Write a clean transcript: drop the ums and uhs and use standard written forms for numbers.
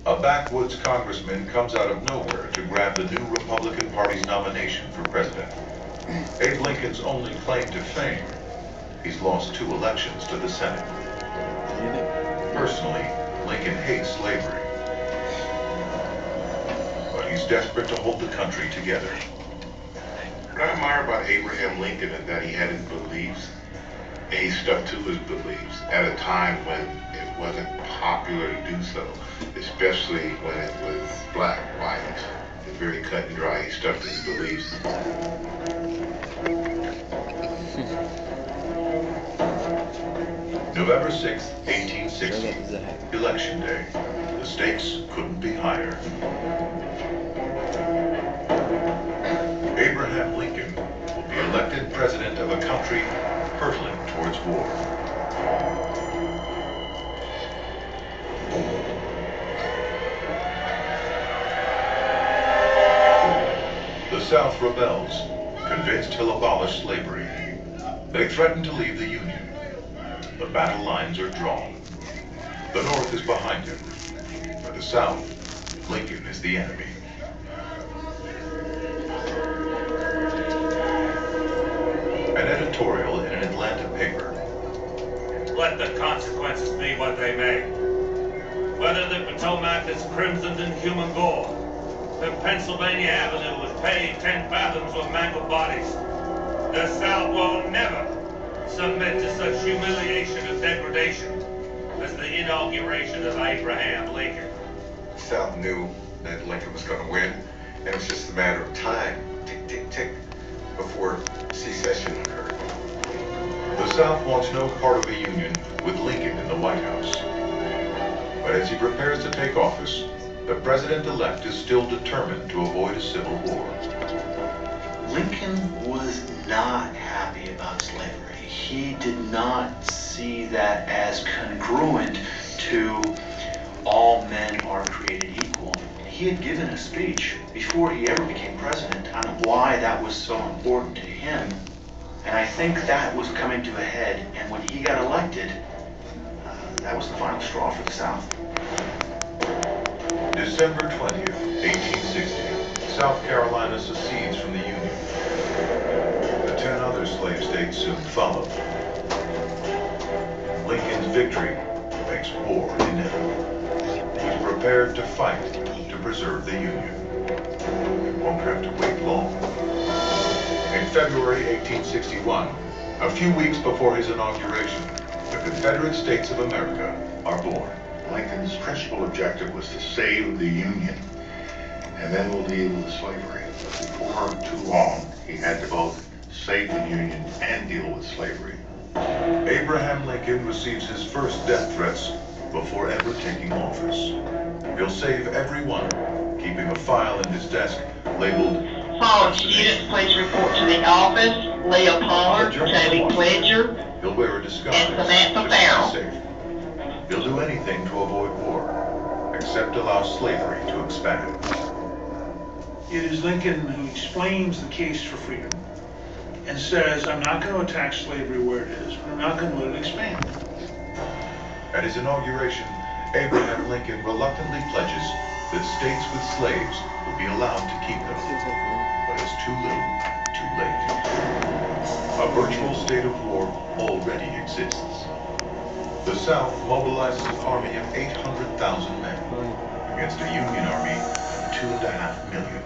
A backwoods congressman comes out of nowhere to grab the new Republican Party's nomination for president. Abe Lincoln's only claim to fame: he's lost 2 elections to the Senate. Personally, Lincoln hates slavery, but he's desperate to hold the country together. What I admire about Abraham Lincoln is that he had his beliefs, and he stuck to his beliefs at a time when it wasn't popular to do so, especially when it was black violence. It's very cut and dry. He stuck to his beliefs. November 6, 1860, Election Day. The stakes couldn't be higher. Abraham Lincoln will be elected president of a country hurtling towards war. The South rebels, convinced he'll abolish slavery. They threaten to leave the Union. The battle lines are drawn. The North is behind him. For the South, Lincoln is the enemy. An editorial in an Atlanta paper. Let the consequences be what they may. Whether the Potomac is crimsoned in human gore, the Pennsylvania Avenue is paved 10 fathoms with mangled bodies, the South will never submit to such humiliation and degradation as the inauguration of Abraham Lincoln. The South knew that Lincoln was going to win, and it was just a matter of time, tick, tick, tick, before secession occurred. The South wants no part of a union with Lincoln in the White House. But as he prepares to take office, the president-elect is still determined to avoid a civil war. Lincoln was not happy about slavery. He did not see that as congruent to all men are created equal. He had given a speech before he ever became president on why that was so important to him. And I think that was coming to a head. And when he got elected, that was the final straw for the South. December 20th, 1860, South Carolina secedes from the Union. The 10 other slave states soon followed. Lincoln's victory makes war inevitable. He's prepared to fight to preserve the Union. He won't have to wait long. In February 1861, a few weeks before his inauguration, the Confederate States of America are born. Lincoln's principal objective was to save the Union, and then we'll deal with slavery. But before too long, he had to both save the Union and deal with slavery. Abraham Lincoln receives his first death threats before ever taking office. He'll save every one, keeping a file in his desk labeled All students, please report to the office. Leo Palmer, Toby Pledger, He'll wear a disguise and Samantha to stay Farrell. safe. He'll do anything to avoid war, except allow slavery to expand. It is Lincoln who explains the case for freedom and says, I'm not going to attack slavery where it is, but I'm not going to let it expand. At his inauguration, Abraham Lincoln reluctantly pledges that states with slaves will be allowed to keep them. But it's too little, too late. A virtual state of war already exists. The South mobilizes an army of 800,000 men against a Union army of 2.5 million.